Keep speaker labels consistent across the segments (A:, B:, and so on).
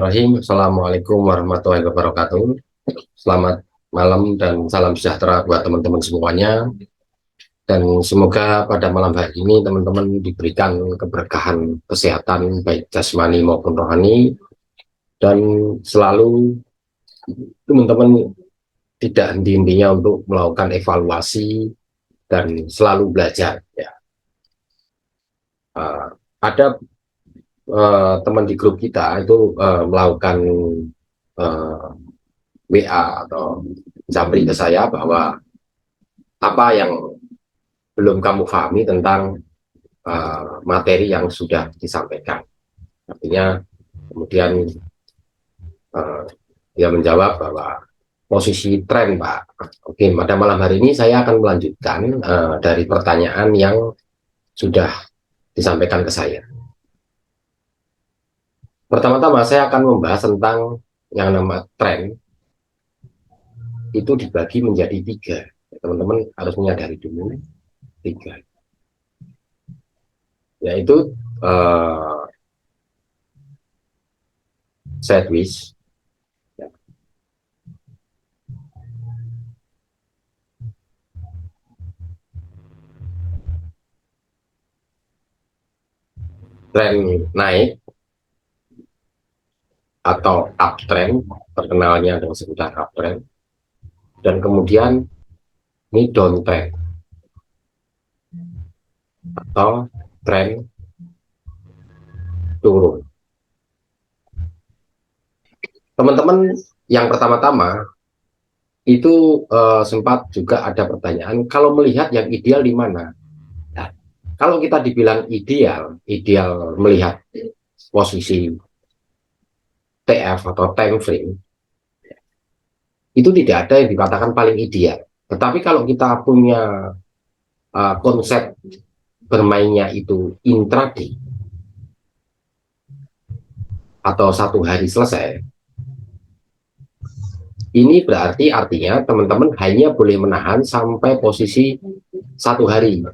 A: Bismillahirrahmanirrahim. Assalamualaikum warahmatullahi wabarakatuh. Selamat malam dan salam sejahtera buat teman-teman semuanya. Dan semoga pada malam hari ini teman-teman diberikan keberkahan kesehatan baik jasmani maupun rohani, dan selalu teman-teman tidak henti-hentinya untuk melakukan evaluasi dan selalu belajar. Ya. Ada teman di grup kita itu melakukan WA atau japri ke saya bahwa apa yang belum kamu pahami tentang materi yang sudah disampaikan. Artinya kemudian dia menjawab bahwa posisi tren, Pak. Oke, pada malam hari ini saya akan melanjutkan dari pertanyaan yang sudah disampaikan ke saya. Pertama-tama saya akan membahas tentang yang nama tren itu dibagi menjadi tiga. Teman-teman harus menyadari dulu tiga, yaitu sideways, tren naik atau uptrend, terkenalnya dengan sebutan uptrend, dan kemudian ini downtrend atau tren turun. Teman-teman, yang pertama-tama itu sempat juga ada pertanyaan, kalau melihat yang ideal di mana? Nah, kalau kita dibilang ideal melihat posisi TF atau time frame, itu tidak ada yang dikatakan paling ideal. Tetapi kalau kita punya konsep bermainnya itu intraday atau satu hari selesai, ini berarti artinya teman-teman hanya boleh menahan sampai posisi satu hari,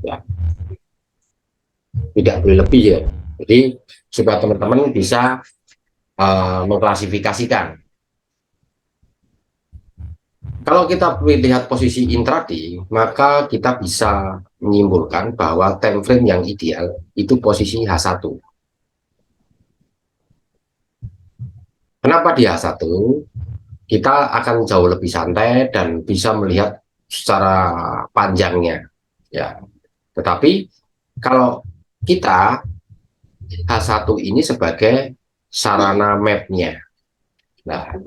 A: ya, tidak boleh lebih ya. Jadi supaya teman-teman bisa mengklasifikasikan. Kalau kita melihat posisi intraday, maka kita bisa menyimpulkan bahwa time frame yang ideal itu posisi H1. Kenapa di H1? Kita akan jauh lebih santai dan bisa melihat secara panjangnya, ya. Tetapi kalau kita H1 ini sebagai sarana mapnya, nah,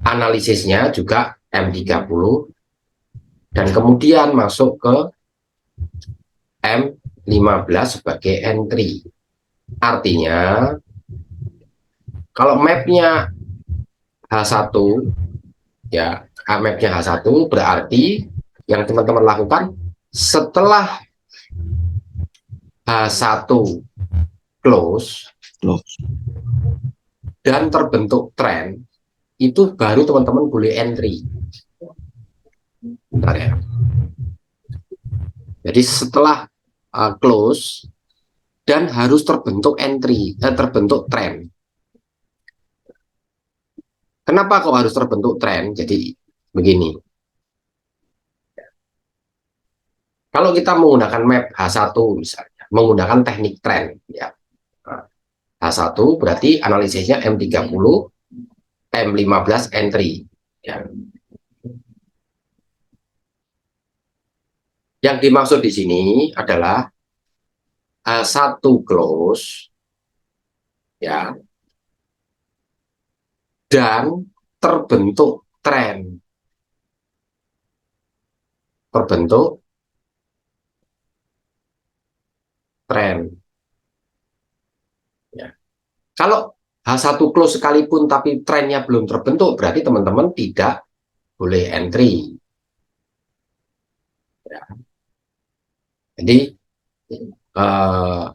A: analisisnya juga M30 dan kemudian masuk ke M15 sebagai entry. Artinya kalau mapnya H1, ya, mapnya H1 berarti yang teman-teman lakukan setelah H1 close dan terbentuk trend, itu baru teman-teman boleh entry. Bentar ya. Jadi setelah close dan harus terbentuk entry, terbentuk trend. Kenapa kok harus terbentuk trend? Jadi begini. Kalau kita menggunakan map H1 misalnya, menggunakan teknik trend, ya. H1 berarti analisisnya M30, M15 entry, ya. Yang dimaksud di sini adalah H1 close, ya, dan terbentuk trend, ya. Kalau H1 close sekalipun tapi trennya belum terbentuk, berarti teman-teman tidak boleh entry, ya. Jadi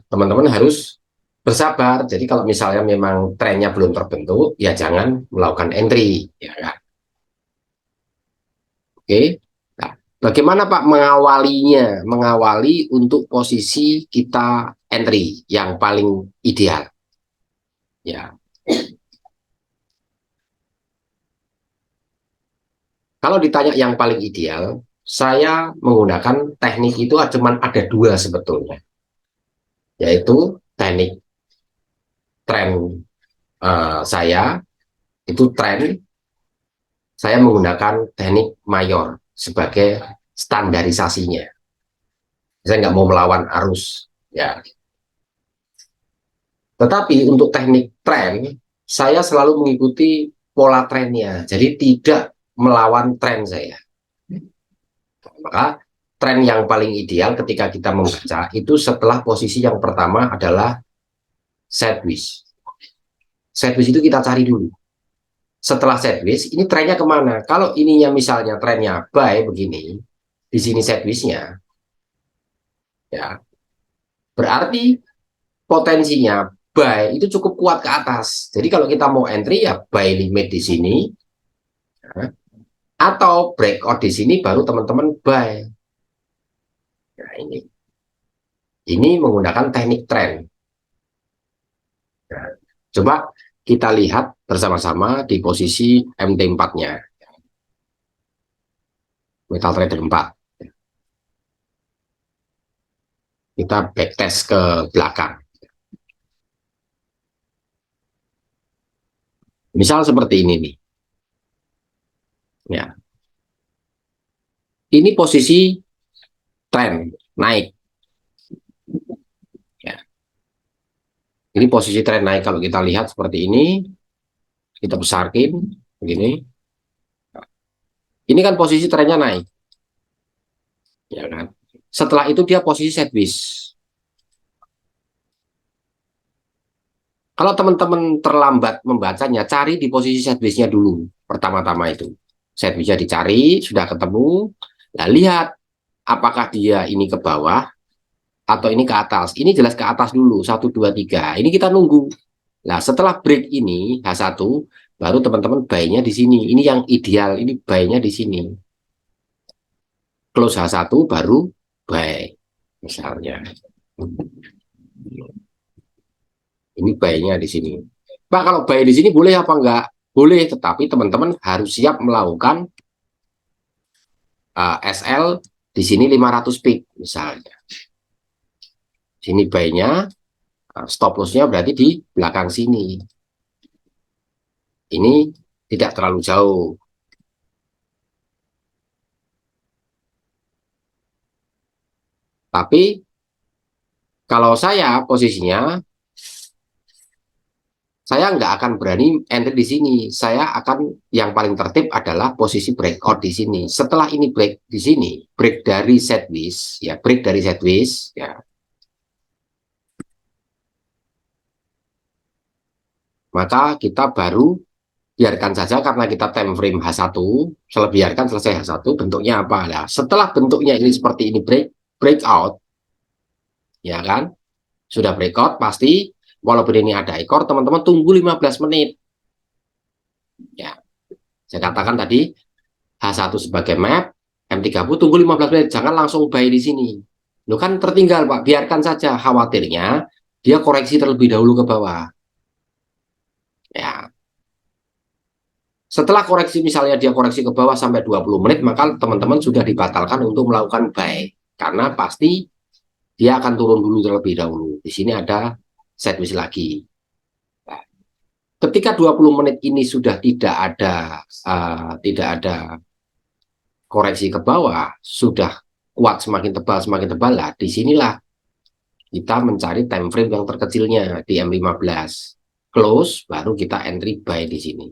A: teman-teman harus bersabar. Jadi kalau misalnya memang trennya belum terbentuk, ya jangan melakukan entry, ya kan? Oke. Nah, Bagaimana Pak mengawalinya? Mengawali untuk posisi kita entry yang paling ideal. Ya, kalau ditanya yang paling ideal, saya menggunakan teknik itu cuma ada dua sebetulnya, yaitu teknik tren saya itu tren saya menggunakan teknik mayor sebagai standarisasinya. Saya nggak mau melawan arus, ya. Tetapi untuk teknik tren, saya selalu mengikuti pola trennya. Jadi tidak melawan tren saya. Maka tren yang paling ideal ketika kita membaca itu setelah posisi yang pertama adalah sideways. Sideways itu kita cari dulu. Setelah sideways, ini trennya kemana? Kalau ininya misalnya trennya buy begini, di sini sidewaysnya, ya berarti potensinya buy itu cukup kuat ke atas. Jadi kalau kita mau entry ya buy limit di sini, ya, atau breakout di sini baru teman-teman buy. Nah, ini menggunakan teknik trend. Nah, coba kita lihat bersama-sama di posisi MT4-nya, Metal Trader 4. Kita backtest ke belakang. Misal seperti ini nih. Ya. Ini posisi tren naik. Ya. Ini posisi tren naik kalau kita lihat seperti ini, kita besarkin begini. Ini kan posisi trennya naik. Ya kan? Setelah itu dia posisi sideways. Kalau teman-teman terlambat membacanya, cari di posisi sideways-nya dulu. Pertama-tama itu. Sideways-nya dicari, sudah ketemu. Nah, lihat apakah dia ini ke bawah atau ini ke atas. Ini jelas ke atas dulu, 1, 2, 3. Ini kita nunggu. Nah, setelah break ini, H1, baru teman-teman buy-nya di sini. Ini yang ideal, ini buy-nya di sini. Close H1, baru buy. Misalnya. Ini buy-nya di sini. Pak, kalau buy di sini boleh apa enggak? Boleh, tetapi teman-teman harus siap melakukan SL di sini 500 pip misalnya. Sini buy-nya, stop loss-nya berarti di belakang sini. Ini tidak terlalu jauh. Tapi kalau saya posisinya, saya nggak akan berani entry di sini. Saya akan yang paling tertib adalah posisi breakout di sini. Setelah ini break di sini, break dari sideways, ya break dari sideways, ya. Maka kita baru biarkan saja karena kita time frame H1, biarkan selesai H1, bentuknya apa? Nah, setelah bentuknya ini seperti ini breakout, ya kan? Sudah breakout pasti walaupun ini ada ekor, teman-teman tunggu 15 menit. Ya, saya katakan tadi H1 sebagai map, M30 tunggu 15 menit, jangan langsung buy di sini. Lu kan tertinggal, Pak. Biarkan saja, khawatirnya dia koreksi terlebih dahulu ke bawah. Ya. Setelah koreksi misalnya dia koreksi ke bawah sampai 20 menit, maka teman-teman sudah dibatalkan untuk melakukan buy. Karena pasti dia akan turun dulu terlebih dahulu. Di sini ada sideways lagi. Nah, ketika 20 menit ini sudah tidak ada koreksi ke bawah, sudah kuat semakin tebal lah. Disinilah kita mencari time frame yang terkecilnya di M15. Close, baru kita entry buy di sini.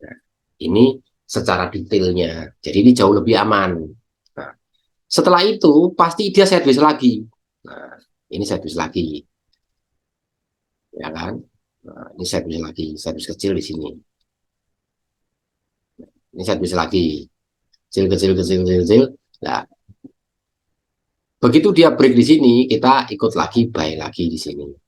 A: Nah, ini secara detailnya. Jadi ini jauh lebih aman. Nah, setelah itu pasti dia sideways lagi. Nah, ini sideways lagi. Ya kan? Nah, ini sideways lagi, sideways kecil di sini. Ini sideways lagi. Kecil, kecil, kecil, kecil, kecil. Nah, begitu dia break di sini, kita ikut lagi buy lagi di sini.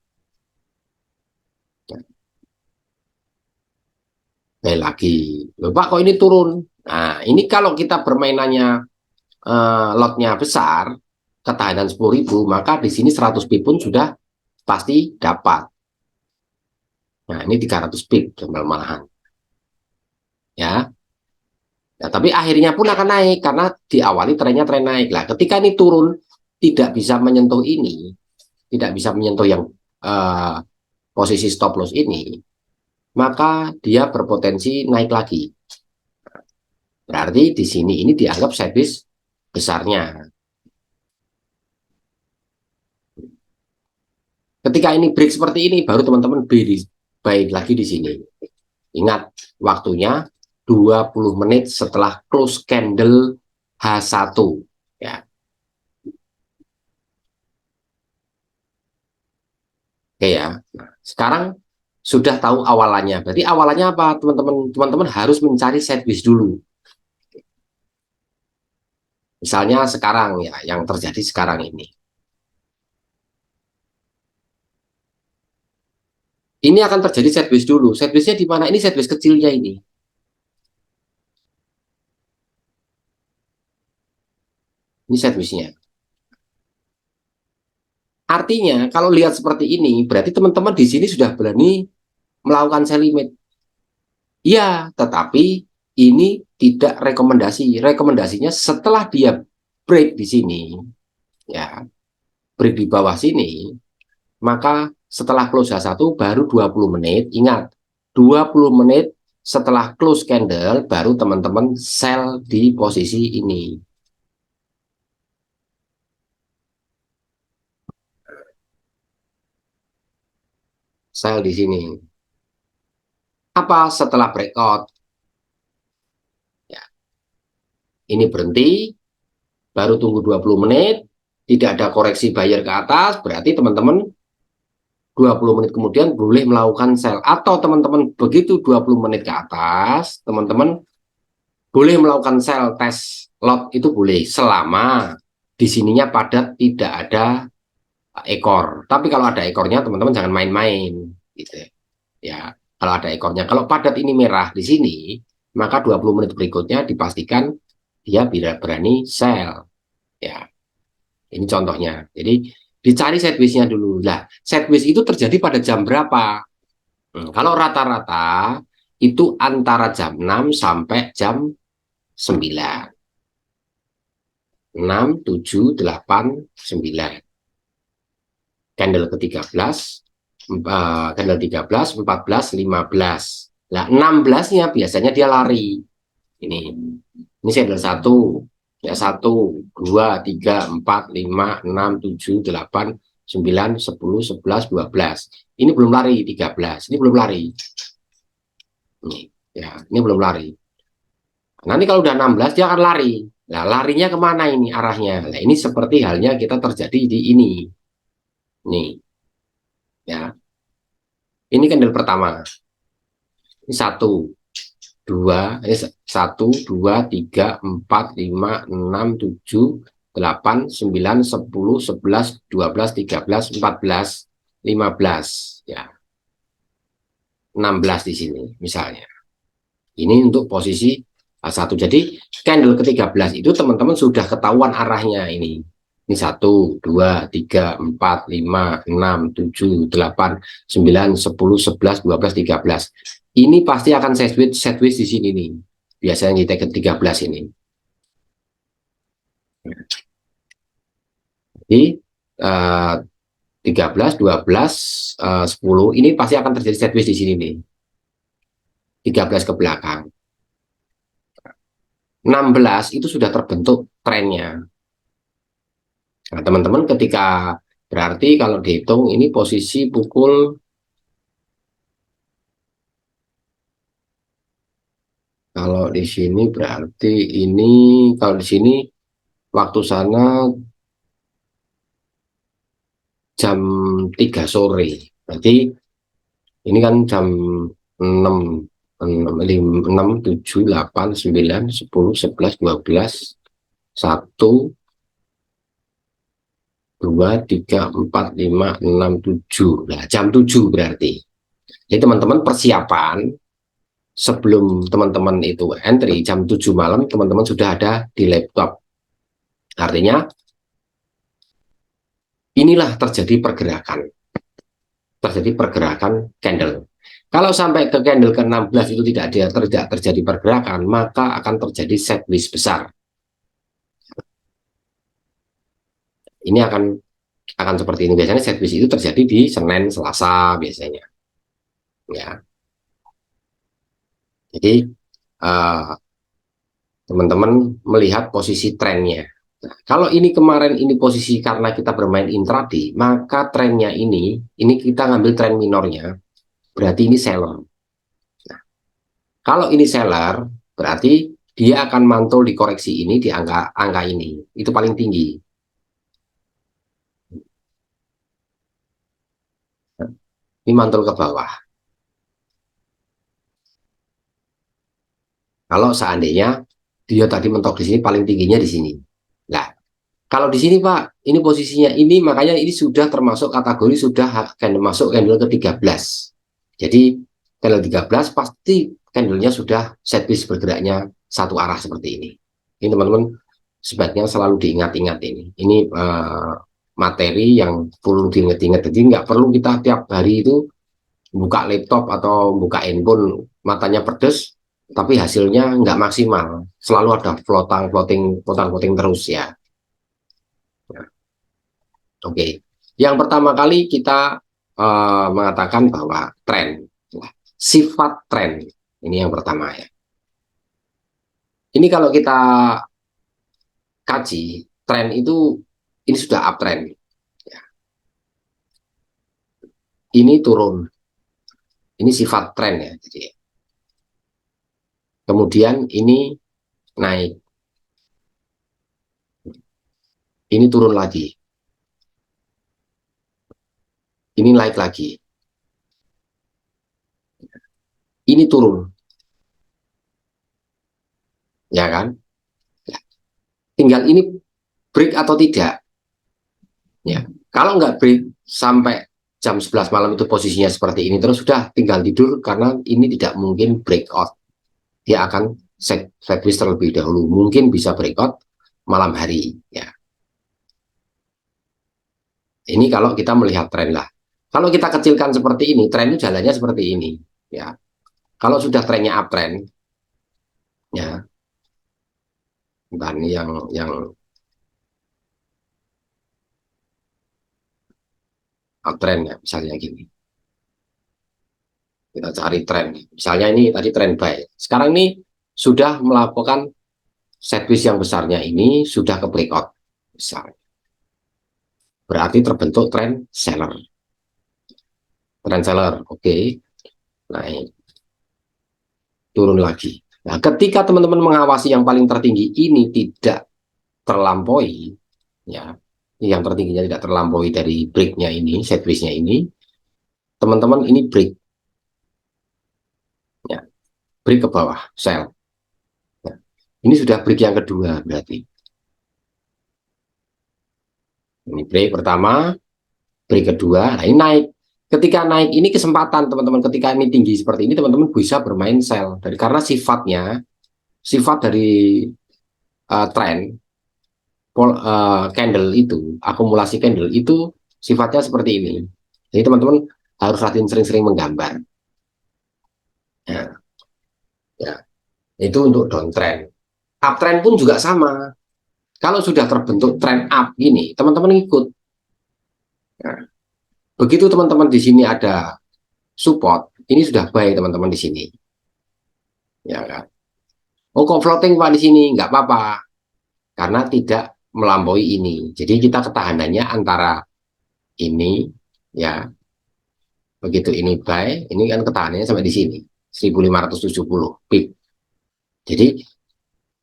A: Buy lagi. Loh, Pak, kok ini turun? Nah, ini kalau kita permainannya lotnya besar, ketahanan 10.000, maka di sini 100 pip pun sudah pasti dapat. Nah, ini 300 pip malahan. Ya. Nah, tapi akhirnya pun akan naik karena diawali trennya tren naik. Lah, ketika ini turun tidak bisa menyentuh ini, tidak bisa menyentuh yang uh, posisi stop loss ini, maka dia berpotensi naik lagi. Berarti di sini ini dianggap sideways besarnya. Ketika ini break seperti ini, baru teman-teman baik lagi di sini. Ingat, waktunya 20 menit setelah close candle H1. Ya, oke ya. Nah, sekarang sudah tahu awalannya. Berarti awalannya apa, teman-teman? Teman-teman harus mencari sideways dulu. Misalnya sekarang ya, yang terjadi sekarang ini. Ini akan terjadi sideways dulu. Sidewaysnya di mana? Ini sideways kecilnya ini. Ini sidewaysnya. Artinya, kalau lihat seperti ini, berarti teman-teman di sini sudah berani melakukan sell limit. Iya, tetapi ini tidak rekomendasi. Rekomendasinya setelah dia break di sini, ya, break di bawah sini, maka setelah close H1 baru 20 menit. Ingat, 20 menit setelah close candle baru teman-teman sell di posisi ini. Sell di sini. Apa setelah breakout? Ya, ini berhenti, baru tunggu 20 menit, tidak ada koreksi buyer ke atas, berarti teman-teman 20 menit kemudian boleh melakukan sell. Atau teman-teman begitu 20 menit ke atas, teman-teman boleh melakukan sell test lot, itu boleh selama di sininya padat, tidak ada ekor. Tapi kalau ada ekornya teman-teman jangan main-main gitu ya. Kalau ada ekornya, kalau padat ini merah di sini, maka 20 menit berikutnya dipastikan dia tidak berani sell ya. Ini contohnya. Jadi dicari sideways-nya dulu. Lah, sideways itu terjadi pada jam berapa? Kalau rata-rata itu antara jam 6 sampai jam 9. 6, 7, 8, 9. Candle ke-13, candle 13, 14, 15. Nah, 16-nya biasanya dia lari. Ini candle 1, ya 1, 2, 3, 4, 5, 6, 7, 8, 9, 10, 11, 12. Ini belum lari 13. Ini belum lari. Ini belum lari. Nanti kalau udah 16 dia akan lari. Nah, larinya kemana ini arahnya? Nah, ini seperti halnya kita terjadi di ini. Nih, ya. Ini candle pertama. Ini 1, 2, ini 1, 2, 3, 4, 5, 6, 7, 8, 9, 10, 11, 12, 13, 14, 15. Ya, 16 di sini misalnya. Ini untuk posisi satu. Jadi candle ke-13 itu teman-teman sudah ketahuan arahnya ini. Ini 1, 2, 3, 4, 5, 6, 7, 8, 9, 10, 11, 12, 13. Ini pasti akan sideways di sini nih. Biasanya di ke-13 ini. Jadi 13, 12, 10 ini pasti akan terjadi sideways di sini nih. 13 ke belakang. 16 itu sudah terbentuk trennya. Nah, teman-teman ketika berarti kalau dihitung ini posisi pukul kalau di sini berarti ini kalau di sini waktu sana jam 3 sore. Berarti ini kan jam 6 6, 7, 8, 9, 10, 11, 12, 1, 2, 3, 4, 5, 6, 7. Nah, jam 7 berarti. Jadi teman-teman persiapan sebelum teman-teman itu entry jam 7 malam, teman-teman sudah ada di laptop. Artinya inilah terjadi pergerakan candle. Kalau sampai ke candle ke-16 itu tidak terjadi pergerakan, maka akan terjadi sideways besar. Ini akan seperti ini. Biasanya sideways itu terjadi di Senin, Selasa biasanya. Ya. Jadi teman-teman melihat posisi trennya. Nah, kalau ini kemarin ini posisi karena kita bermain intraday, maka trennya ini kita ngambil tren minornya, berarti ini seller. Nah, kalau ini seller, berarti dia akan mantul di koreksi ini di angka ini, itu paling tinggi. Ini mantul ke bawah. Kalau seandainya dia tadi mentok di sini, paling tingginya di sini. Nah, kalau di sini Pak, ini posisinya ini, makanya ini sudah termasuk kategori sudah masuk candle ke-13. Jadi candle 13 pasti candlenya sudah setlist bergeraknya satu arah seperti ini. Ini teman-teman sebaiknya selalu diingat-ingat ini. Ini materi yang perlu diingat-ingat. Jadi nggak perlu kita tiap hari itu buka laptop atau buka handphone matanya pedes, tapi hasilnya nggak maksimal. Selalu ada floating terus ya. Oke, yang pertama kali kita mengatakan bahwa tren, sifat tren, ini yang pertama ya. Ini kalau kita kaji, tren itu ini sudah uptrend, ya. Ini turun, ini sifat tren ya. Jadi, kemudian ini naik, ini turun lagi, ini naik lagi, ini turun, ya kan? Tinggal ini break atau tidak, ya. Kalau nggak break sampai jam 11 malam itu posisinya seperti ini terus sudah tinggal tidur karena ini tidak mungkin breakout. Dia akan sideways terlebih dahulu. Mungkin bisa breakout malam hari. Ya, ini kalau kita melihat tren lah. Kalau kita kecilkan seperti ini, tren itu jalannya seperti ini. Ya, kalau sudah trennya uptrend, ya, bukan yang uptrend ya, misalnya gini. Kita cari tren. Misalnya ini tadi tren buy. Sekarang ini sudah melakukan sideways yang besarnya ini sudah ke breakout besar. Berarti terbentuk tren seller. Tren seller, oke. Naik, turun lagi. Nah, ketika teman-teman mengawasi yang paling tertinggi ini tidak terlampaui, ya, yang tertingginya tidak terlampaui dari breaknya ini, sideways-nya ini, teman-teman ini break, ya, break ke bawah, sell. Ya. Ini sudah break yang kedua berarti. Ini break pertama, break kedua, nah ini naik. Ketika naik ini kesempatan teman-teman, ketika ini tinggi seperti ini teman-teman bisa bermain sell dari karena sifat dari tren candle itu, akumulasi candle itu sifatnya seperti ini. Jadi teman-teman harus latihan sering-sering menggambar. Ya, ya, itu untuk downtrend. Uptrend pun juga sama. Kalau sudah terbentuk trend up ini, teman-teman ikut. Nah, begitu teman-teman di sini ada support, ini sudah baik teman-teman di sini. Ya kan? Oh kok floating Pak di sini? Nggak apa-apa. Karena tidak melampaui ini. Jadi kita ketahanannya antara ini, ya, begitu ini buy, ini kan ketahanannya sampai di sini 1570 pip. Jadi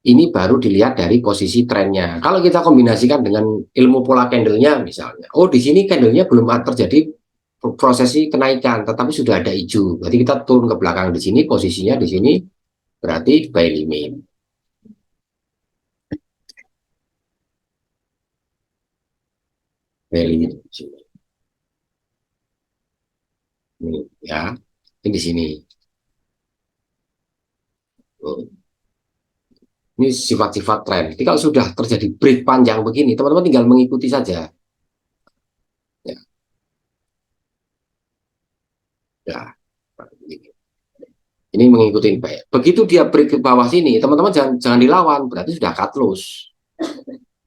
A: ini baru dilihat dari posisi trennya. Kalau kita kombinasikan dengan ilmu pola candlenya misalnya, oh di sini candlenya belum terjadi prosesi kenaikan, tetapi sudah ada hijau. Berarti kita turun ke belakang di sini, posisinya di sini berarti buy limit. Buy limit ini, ya, ini di sini. Ini sifat-sifat tren. Jadi kalau sudah terjadi break panjang begini, teman-teman tinggal mengikuti saja. Ya, ya. Ini mengikuti baik. Begitu dia break ke bawah sini, teman-teman jangan dilawan, berarti sudah cut loss.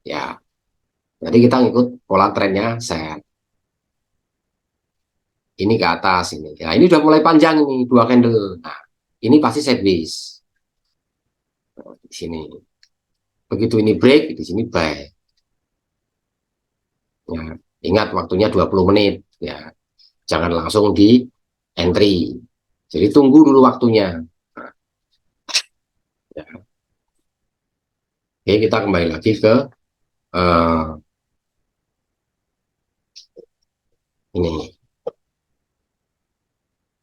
A: Ya, jadi kita ngikut pola trennya set. Ini ke atas ini. Ya, ini udah mulai panjang ini dua candle. Nah, ini pasti sideways. Di sini. Begitu ini break, di sini buy. Ya, ingat waktunya 20 menit. Ya, jangan langsung di entry. Jadi tunggu dulu waktunya. Nah, ya. Oke, kita kembali lagi ke ini.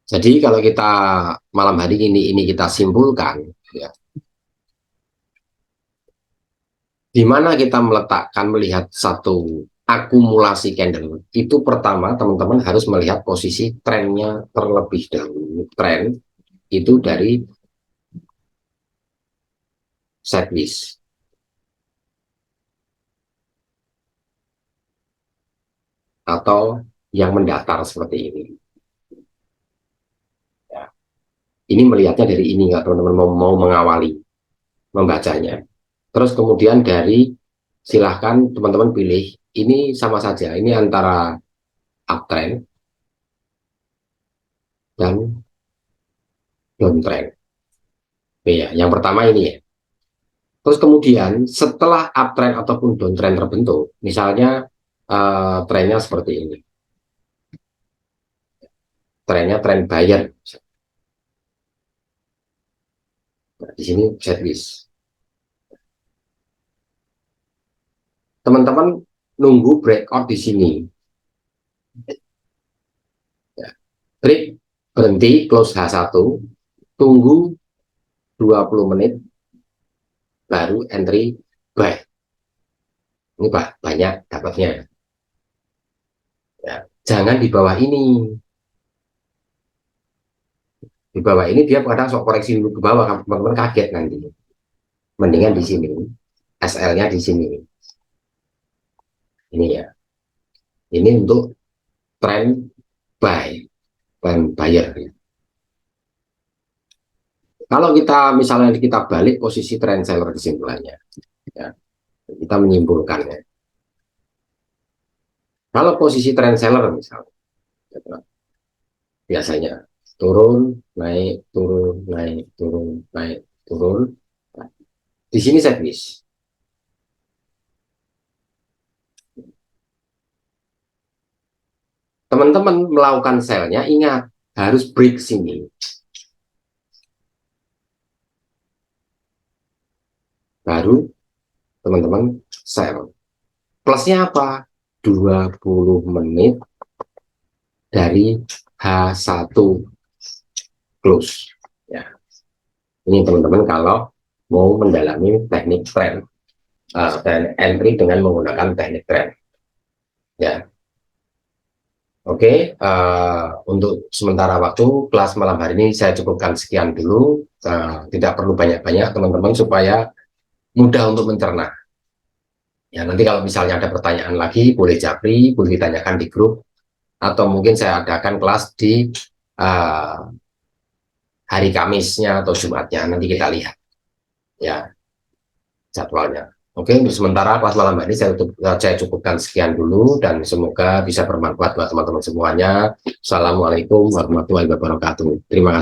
A: Jadi kalau kita malam hari ini kita simpulkan, ya, di mana kita meletakkan melihat satu akumulasi candle itu pertama teman-teman harus melihat posisi trennya terlebih dahulu. Tren itu dari sideways atau yang mendatar seperti ini. Ya. Ini melihatnya dari ini nggak teman-teman mau mengawali membacanya. Terus kemudian dari silahkan teman-teman pilih ini sama saja ini antara uptrend dan downtrend. Ya, yang pertama ini ya. Terus kemudian setelah uptrend ataupun downtrend terbentuk, misalnya trennya seperti ini, trennya tren buyer, nah, di sini setlist. Teman-teman nunggu breakout di sini, ya. Break berhenti close H1, tunggu 20 menit, baru entry buy. Ini Pak banyak dapatnya. Ya. Jangan di bawah ini. Di bawah ini dia kadang sok koreksi dulu ke bawah, teman-teman kaget nanti. Mendingan di sini, SL-nya di sini. Ini ya. Ini untuk tren buy, tren buyer. Ya. Kalau kita misalnya kita balik posisi trend seller kesimpulannya, ya, kita menyimpulkannya. Kalau posisi trend seller misalnya, ya, biasanya turun, naik, turun, naik, turun, naik, turun. Nah, di sini setlist. Teman-teman melakukan sell-nya, ingat harus break sini. Baru teman-teman sell. Plusnya apa? 20 menit dari H1 close. Ya. Ini teman-teman kalau mau mendalami teknik trend dan entry dengan menggunakan teknik trend. Ya. Oke, untuk sementara waktu kelas malam hari ini saya cukupkan sekian dulu. Tidak perlu banyak-banyak teman-teman supaya mudah untuk mencerna. Ya, nanti kalau misalnya ada pertanyaan lagi, boleh japri, boleh ditanyakan di grup, atau mungkin saya adakan kelas di hari Kamisnya atau Jumatnya, nanti kita lihat ya jadwalnya. Oke, untuk sementara kelas malam hari saya cukupkan sekian dulu dan semoga bisa bermanfaat buat teman-teman semuanya. Assalamualaikum warahmatullahi wabarakatuh. Terima kasih.